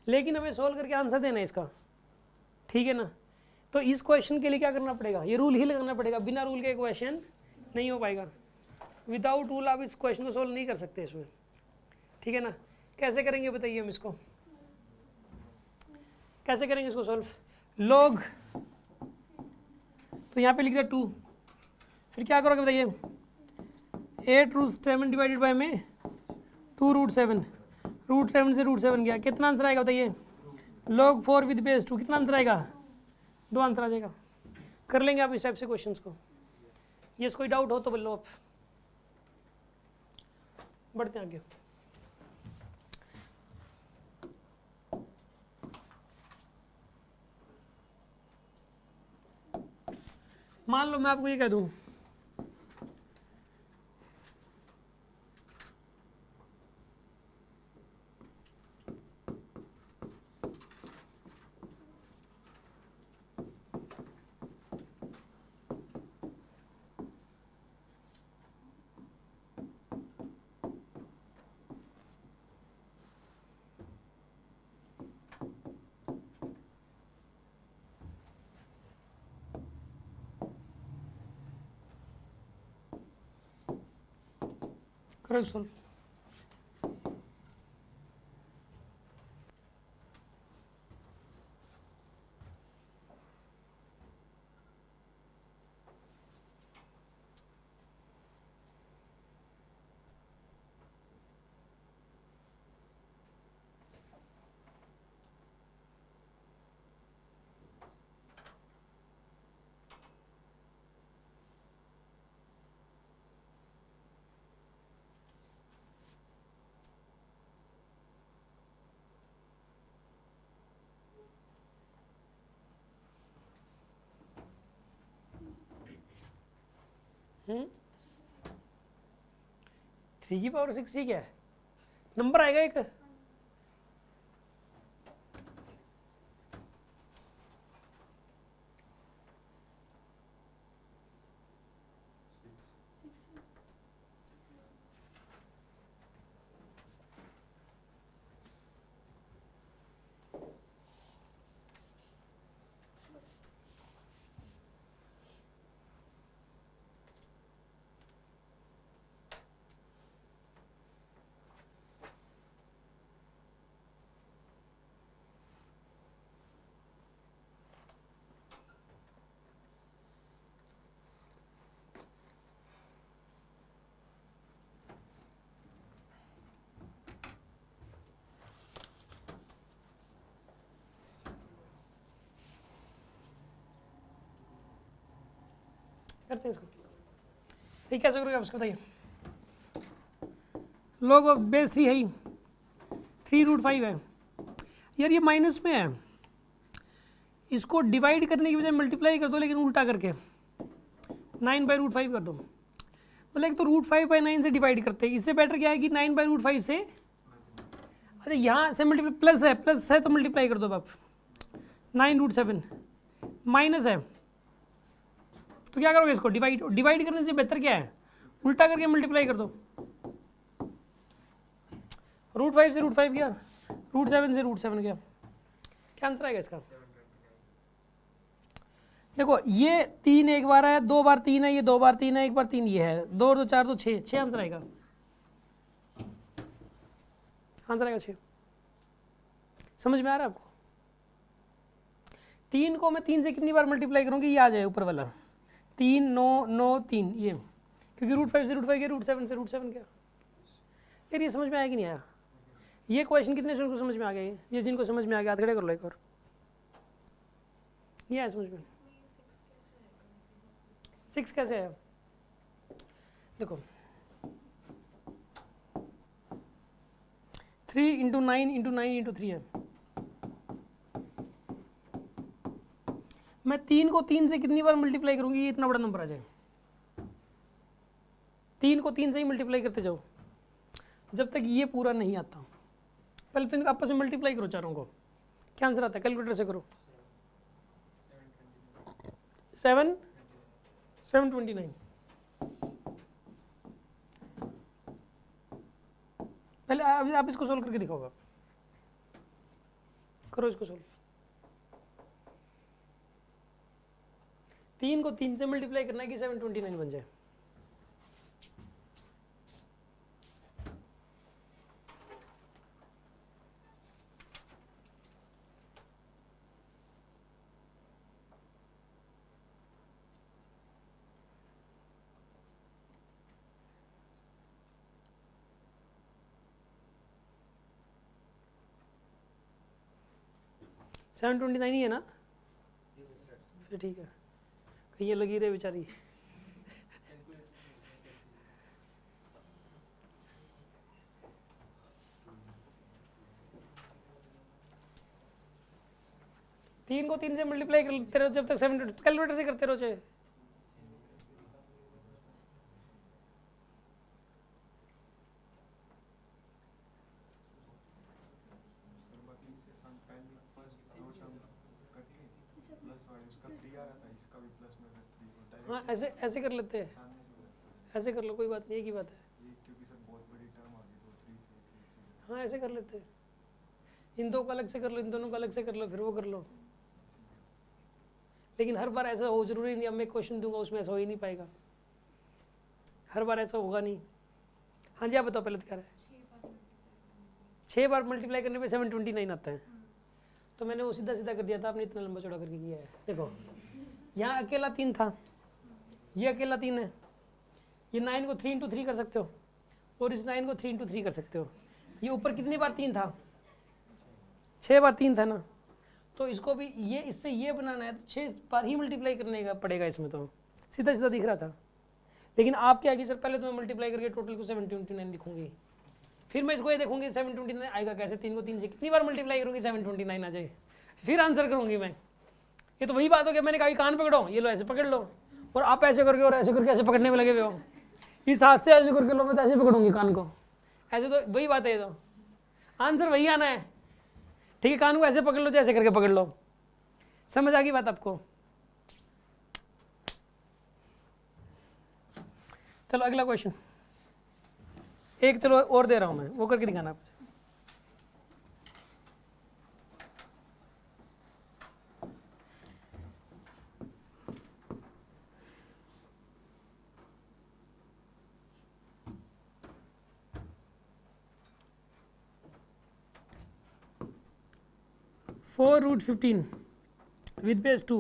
लेकिन हमें सोल्व करके आंसर देना है इसका, ठीक है ना। तो इस क्वेश्चन के लिए क्या करना पड़ेगा, ये रूल ही लगाना पड़ेगा, बिना रूल के क्वेश्चन नहीं हो पाएगा, विदाउट रूल आप इस क्वेश्चन को सोल्व नहीं कर सकते इसमें, ठीक है ना। कैसे करेंगे बताइए हम इसको, कैसे करेंगे इसको सोल्व, log, तो यहाँ पे लिख दिया 2, फिर क्या करोगे बताइए, 8 रूट 7 डिवाइडेड बाय में 2 रूट 7, रूट 7 से रूट 7 गया, कितना आंसर आएगा बताइए, log 4 विद बेस 2, कितना आंसर आएगा, 2 आंसर आ जाएगा। कर लेंगे आप इस टाइप से क्वेश्चंस को, ये कोई डाउट हो तो बोल लो आप, बढ़ते हैं आगे। मान लो मैं आपको ये कह दूं करो सोल्व, थ्री की पावर 6 ही क्या है, नंबर आएगा एक, करते हैं इसको, ये कैसे करोगे आप इसको बताइए, log ऑफ बेस 3 है ही, 3 रूट 5 है, यार ये माइनस में है, इसको डिवाइड करने की बजाय मल्टीप्लाई कर दो, लेकिन उल्टा करके 9 बाई रूट 5 कर दो, मतलब एक तो रूट 5 बाई 9 से डिवाइड करते हैं, इससे बेटर क्या है कि 9 बाई रूट 5 से, अच्छा यहाँ से मल्टीप्लाई प्लस है तो मल्टीप्लाई कर दो आप, 9 रूट 7 माइनस है तो क्या करोगे इसको, डिवाइड करने से बेहतर क्या है, उल्टा करके मल्टीप्लाई कर दो, रूट 5 से रूट 5 गया, रूट 7 से रूट 7 गया, क्या आंसर आएगा इसका, देखो ये 3 एक बार है, 2 बार 3 है, ये 2 बार 3 है, 1 बार 3 ये है, 2 और 2 4 तो 6, 6 आंसर आएगा, आंसर आएगा 6। समझ में आ रहा है आपको? 3 को मैं 3 से कितनी बार मल्टीप्लाई करूँगी, ये आ जाए ऊपर वाला 3 9 9 3 ये, क्योंकि √5 से √5 गया, √7 से √7 गया। यार ये समझ में आया कि नहीं आया? ये क्वेश्चन कितने स्टूडेंट को समझ में आ गया? ये जिनको समझ में आ गया हाथ खड़े कर लो एक और। ये आया समझ में? 6 कैसे है? देखो 3 इंटू 9 इंटू 9 इंटू 3 है। मैं 3 को 3 से कितनी बार मल्टीप्लाई करूंगी, ये इतना बड़ा नंबर आ जाए। 3 को 3 से ही मल्टीप्लाई करते जाओ जब तक ये पूरा नहीं आता। पहले तो इनको आपस में मल्टीप्लाई करो चारों को, क्या आंसर आता है? कैलकुलेटर से करो। 729। पहले आप इसको सोल्व करके दिखाओ, आप करो इसको सोल्व। 3 को 3 से मल्टीप्लाई करना है कि 729 बन जाए। सेवन 29 ही है ना? फिर ठीक है, कहीं ये लगी रहे बेचारी। तीन को 3 से मल्टीप्लाई करते रहो जब तक 7, कैलकुलेटर से करते रहो चाहे। हाँ ऐसे ऐसे कर लेते हैं, ऐसे कर लो, कोई बात नहीं, एक ही बात है। हाँ ऐसे कर लेते हैं, इन दो का अलग से कर लो, इन दोनों का अलग से कर लो, फिर वो कर लो। लेकिन हर बार ऐसा हो जरूरी नहीं, अब मैं क्वेश्चन दूंगा उसमें ऐसा हो ही नहीं पाएगा, हर बार ऐसा होगा नहीं। हाँ जी आप बताओ पहले तो क्या है? 6 बार मल्टीप्लाई करने पे 729 आता है। तो मैंने वो सीधा सीधा कर दिया था, आपने इतना लंबा चौड़ा करके किया है। देखो यहाँ अकेला 3 था, ये अकेला 3 है, ये 9 को 3 इंटू 3 कर सकते हो, और इस 9 को 3 इंटू 3 कर सकते हो। ये ऊपर कितनी बार 3 था? 6 बार 3 था ना, तो इसको भी ये इससे ये बनाना है तो 6 बार ही मल्टीप्लाई करने का पड़ेगा इसमें, तो सीधा सीधा दिख रहा था। लेकिन आप क्या कि सर पहले तो मैं मल्टीप्लाई करके टोटल को 729 लिखूंगी, फिर मैं इसको ये देखूंगी 729 आएगा कैसे, 3 को 3 से कितनी बार मल्टीप्लाई करूंगी 729 आ जाए, फिर आंसर करूंगी मैं। ये तो वही बात हो गया, मैंने कहा कान पकड़ो, ये लो ऐसे पकड़ लो, और आप ऐसे करके और ऐसे करके ऐसे पकड़ने में लगे हुए हो, इस हाथ से ऐसे करके लो, मैं तो ऐसे पकड़ूंगी कान को, ऐसे तो वही बात है, ये तो आंसर वही आना है। ठीक है, कान को ऐसे पकड़ लो, ऐसे करके पकड़ लो। समझ आ गई बात आपको? चलो अगला क्वेश्चन, एक चलो और दे रहा हूं मैं, वो करके दिखाना आप। 4√15 with base 2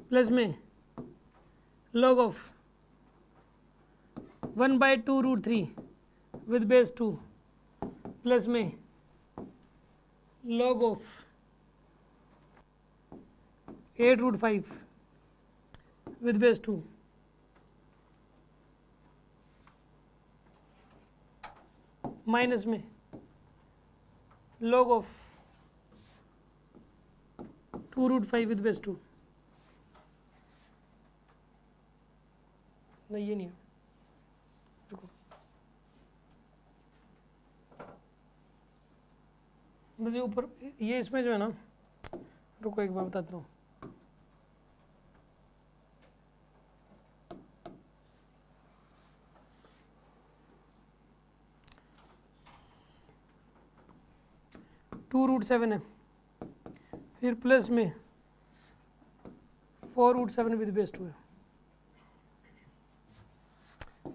प्लस में log of 1/2√3 with base 2 plus में log of 8√5 with base 2 minus में log of 2√5 with base 2। नहीं ये नहीं है, रुको बस ये ऊपर ये इसमें जो है ना, रुको एक बार बताता हूँ। (2√7) है, फिर प्लस में 4√7 विद बेस 2 है,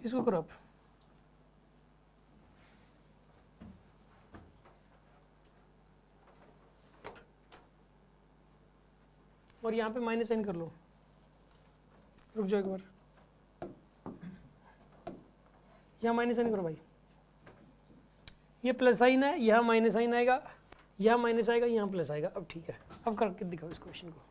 इसको करो आप। और यहाँ पे माइनस साइन कर लो, रुक जाओ एक बार, यहाँ माइनस साइन करो भाई, ये प्लस साइन है, यहाँ माइनस साइन आएगा, यहाँ माइनस आएगा, यहाँ प्लस आएगा। अब ठीक है, अब करके दिखाओ इस क्वेश्चन को।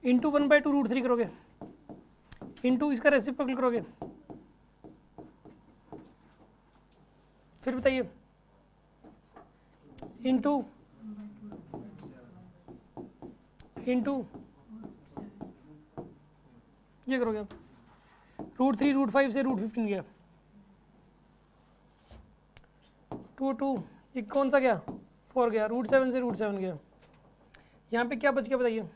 इंटू 1/2√3 करोगे, इंटू इसका रेसिप्रोकल करोगे, फिर बताइए, इंटू ये करोगे आप, √3 √5 से √15 गया, 2 ये कौन सा गया, 4 गया, √7 से √7 गया, यहाँ पे क्या बच गया बताइए,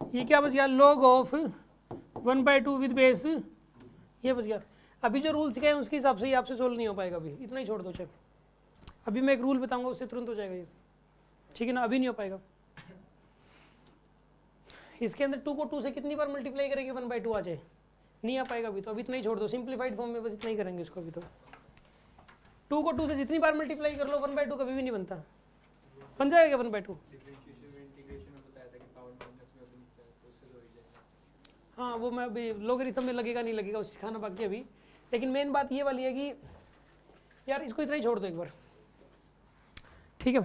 ये क्या बच गया, log ऑफ 1/2 विद बेस, ये बच गया। अभी जो रूल सिखाए उसके हिसाब से ये आपसे सोल्व नहीं हो पाएगा, अभी इतना ही छोड़ दो चाहे, अभी मैं एक रूल बताऊंगा उससे तुरंत हो जाएगा ये, ठीक है ना, अभी नहीं हो पाएगा। इसके अंदर 2 को 2 से कितनी बार मल्टीप्लाई करेंगे 1/2 आ जाए, नहीं आ पाएगा अभी, तो अभी इतना ही छोड़ दो, सिंप्लीफाइड फॉर्म में बस इतना ही करेंगे इसको अभी। तो 2 को 2 से जितनी बार मल्टीप्लाई कर लो 1/2 कभी भी नहीं बनता, बन जाएगा 1/2। हाँ वो मैं अभी लोगरिथम में लगेगा नहीं लगेगा उसे सिखाना बाकी अभी, लेकिन मेन बात ये वाली है कि यार इसको इतना ही छोड़ दो एक बार, ठीक है।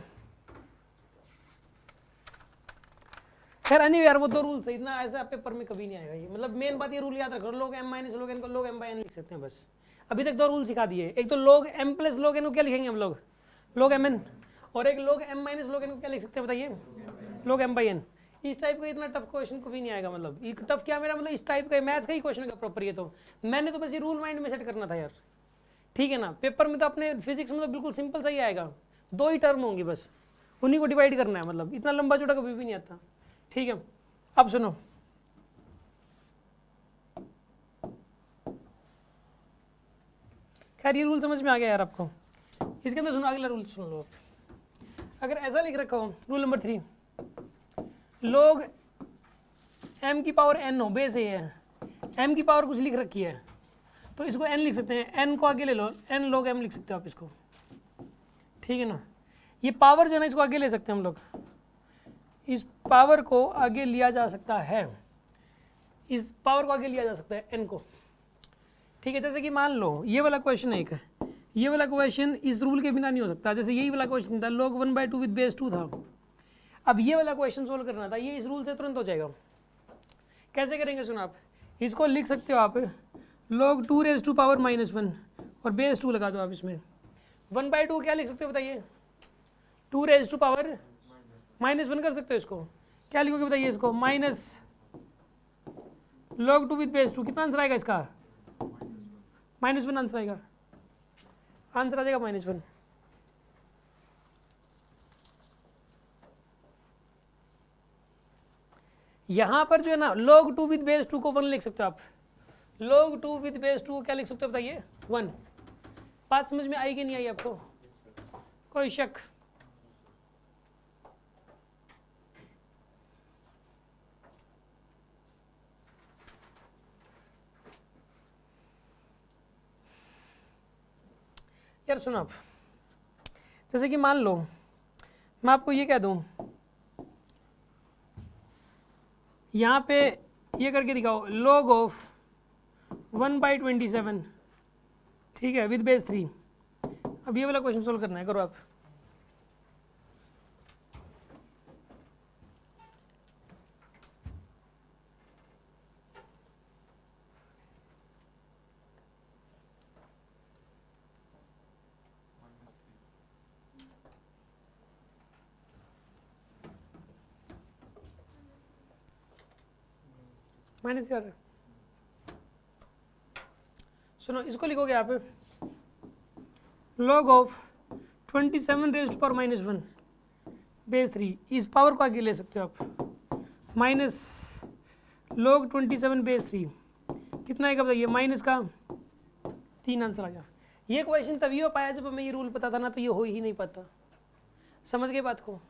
खैर एनीवे यार वो 2 रूल थे, इतना ऐसा पेपर में कभी नहीं आएगा ये, मतलब मेन बात ये रूल याद रखो, log m minus log n को log m/n लिख सकते हैं बस। अभी तक 2 रूल सिखा दिए, एक तो log m plus log n को क्या लिखेंगे हम लोग, log mn, और एक log m minus log n को क्या लिख सकते हैं बताइए, log m/n। इस टाइप का इतना टफ क्वेश्चन कभी नहीं आएगा, मतलब ये टफ क्या मेरा मतलब इस टाइप का मैथ का ही क्वेश्चन का प्रॉपर, ये तो मैंने तो बस ये रूल माइंड में सेट करना था यार, ठीक है ना। पेपर में तो अपने फिजिक्स में तो बिल्कुल सिंपल सा ही आएगा, 2 ही टर्म होंगी बस, उन्हीं को डिवाइड करना है, मतलब इतना लंबा चौड़ा कभी भी नहीं आता, ठीक है। अब सुनो, खैर ये रूल समझ में आ गया यार आपको, इसके अंदर सुनो अगला रूल सुन लो आप। अगर ऐसा लिख रखा हो रूल नंबर 3, log m की पावर n हो, बेस ये है, m की पावर कुछ लिख रखी है तो इसको n लिख सकते हैं, n को आगे ले लो, n log m लिख सकते हो आप इसको, ठीक है ना। ये पावर जो है ना इसको आगे ले सकते हैं हम लोग, इस पावर को आगे लिया जा सकता है, इस पावर को आगे लिया जा सकता है n को, ठीक है। जैसे कि मान लो ये वाला क्वेश्चन एक है, ये वाला क्वेश्चन इस रूल के बिना नहीं हो सकता, जैसे यही वाला क्वेश्चन था log 1/2 विद बेस 2 था, अब ये वाला क्वेश्चन सोल्व करना था, ये इस रूल से तुरंत हो जाएगा। कैसे करेंगे सुनो आप, इसको लिख सकते हो आप log 2 रेज टू पावर -1 और बेस 2 लगा दो आप इसमें। 1/2 क्या लिख सकते हो बताइए? 2 रेज टू पावर -1 कर सकते हो इसको। क्या लिखोगे बताइए इसको? Minus log 2 with base 2। कितना आंसर आएगा इसका? -1 आंसर आएगा। आंसर आ जाएगा -1। यहां पर जो है ना log 2 विद बेस 2 को 1 लिख सकते हो आप। log 2 विद बेस 2 क्या लिख सकते हो बताइए? 1। बात समझ में आई कि नहीं आई आपको? कोई शक? यार सुनो आप, जैसे कि मान लो मैं आपको ये कह दूं, यहाँ पे ये करके दिखाओ log ऑफ 1/27, ठीक है, विद बेस 3। अब ये वाला क्वेश्चन सोल्व करना है, करो आप। माइनस क्या? सुनो, इसको लिखोगे आप log of 27 raise to power -1 base 3। इस पावर को आगे ले सकते हो आप। माइनस log 27 बेस 3 कितना आएगा बताइए? माइनस का 3 आंसर आ गया। ये क्वेश्चन तभी हो पाया जब हमें ये रूल पता था ना, तो ये हो ही नहीं पाता। समझ गए बात को?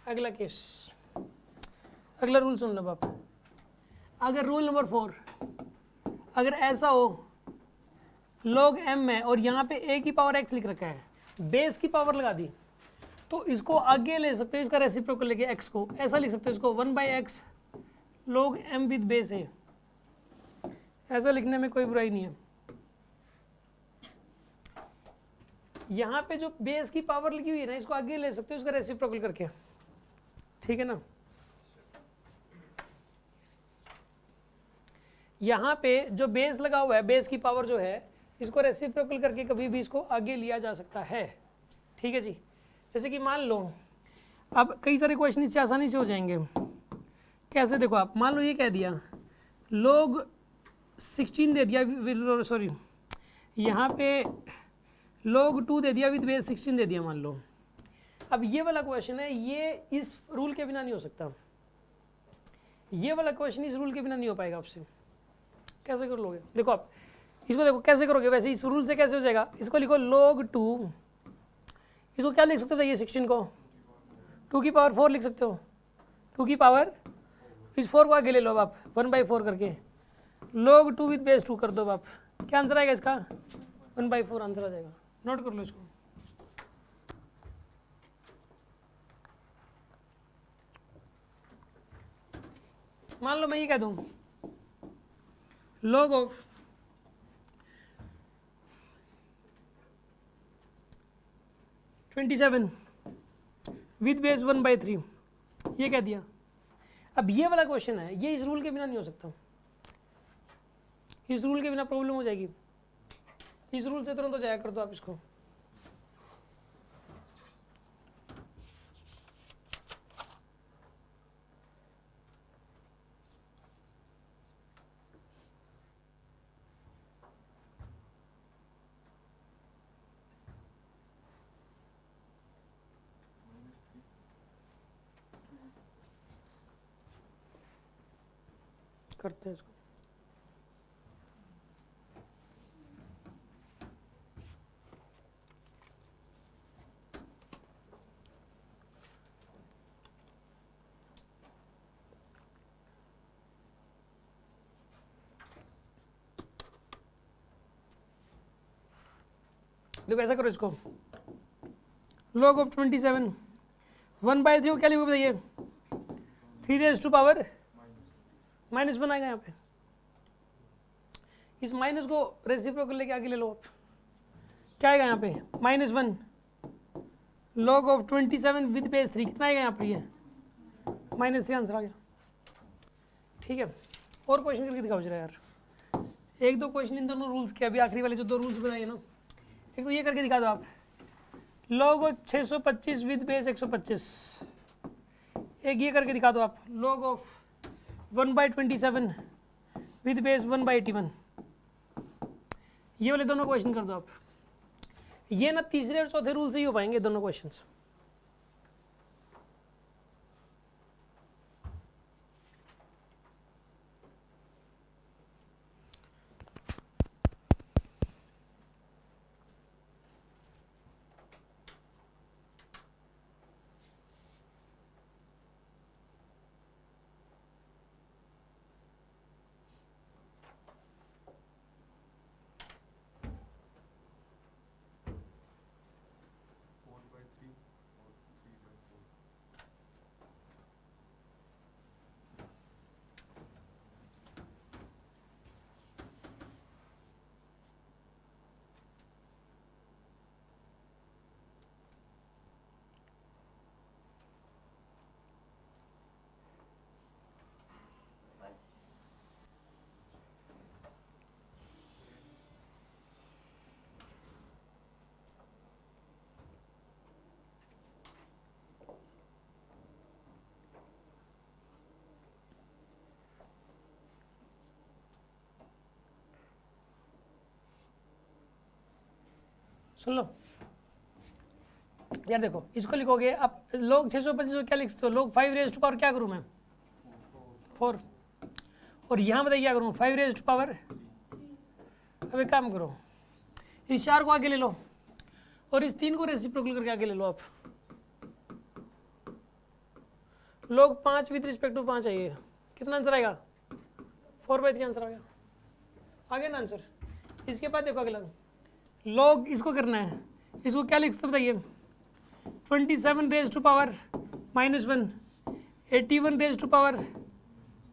अगला केस, अगला रूल सुन लो बाप। अगर रूल नंबर 4, अगर ऐसा हो log m है और यहाँ पे a की पावर x लिख रखा है, बेस की पावर लगा दी, तो इसको आगे ले सकते हो, इसका रेसिप्रोकल लेके x को ऐसा लिख सकते हो, इसको 1/x log m with base a। ऐसा लिखने में कोई बुराई नहीं है। यहाँ पे जो बेस की पावर लिखी हुई है ना, इसको आगे ले सकते हो इसका रेसिप्रोकल करके, ठीक है ना। यहाँ पे जो बेस लगा हुआ है, बेस की पावर जो है, इसको रेसिप्रोकल करके कभी भी इसको आगे लिया जा सकता है, ठीक है जी। जैसे कि मान लो, अब कई सारे क्वेश्चन इससे आसानी से हो जाएंगे। कैसे? देखो आप, मान लो ये कह दिया log 16 दे दिया, सॉरी यहाँ पे log 2 दे दिया विद बेस 16 दे दिया मान लो। अब ये वाला क्वेश्चन है, ये इस रूल के बिना नहीं हो सकता। ये वाला क्वेश्चन इस रूल के बिना नहीं हो पाएगा आपसे। कैसे कर लोगे? देखो आप इसको, देखो कैसे करोगे। वैसे इस रूल से कैसे हो जाएगा? इसको लिखो log 2, इसको क्या लिख सकते हो ये 16 को 2 की पावर 4 लिख सकते हो। 2 की पावर, इस 4 को आगे ले लो आप 1/4 करके, log 2 विद बेस 2 कर दो आप। क्या आंसर आएगा इसका? 1/4 आंसर आ जाएगा। नोट कर लो इसको। मान लो मैं ये कह दूं log ऑफ 27 विद बेस 1/3, ये कह दिया। अब ये वाला क्वेश्चन है, ये इस रूल के बिना नहीं हो सकता। इस रूल के बिना प्रॉब्लम हो जाएगी। इस रूल से तुरंत हो जाएगा। कर दो आप इसको। करते हैं इसको। देखो ऐसा करो इसको, log ऑफ 27 1/3 को क्या लिखोगे बताइए? 3 रेज टू पावर -1 आएगा यहाँ पे। इस माइनस को रेसिप्रोकल लेके आगे ले लो आप। क्या आएगा यहाँ पे? -1 log ऑफ 27 विद बेस 3 कितना आएगा यहाँ पर? ये -3 आंसर आ गया, ठीक है। और क्वेश्चन करके दिखाओ जरा यार। एक दो क्वेश्चन इन दोनों रूल्स के, अभी आखिरी वाले जो दो रूल्स बताइए ना, एक तो ये करके दिखा दो आप, log ऑफ 625 विद बेस 125, एक ये करके दिखा दो आप, log ऑफ 1/27 विद बेस 1/81, ये वाले दोनों क्वेश्चन कर दो आप। ये ना तीसरे और चौथे रूल से ही हो पाएंगे दोनों क्वेश्चंस। सुन लो यार, देखो इसको लिखोगे अब, लोग 625 को क्या लिखते हो, लोग 5 रेज टू पावर क्या करूँ मैं 4, और यहाँ बताइए क्या करूँ 5 रेज टू पावर, अब एक काम करो इस 4 को आगे ले लो और इस 3 को रेसिप्रोकल करके आगे ले लो आप, लोग 5 विद रिस्पेक्ट टू 5 आइए, कितना आंसर आएगा 4/3 आंसर आ गया, आ गया ना आंसर। इसके बाद देखो अगला लॉग, इसको करना है, इसको क्या लिख सकते बताइए 27 raise to power -1, 81 raise to power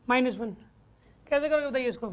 -1, कैसे करोगे बताइए इसको।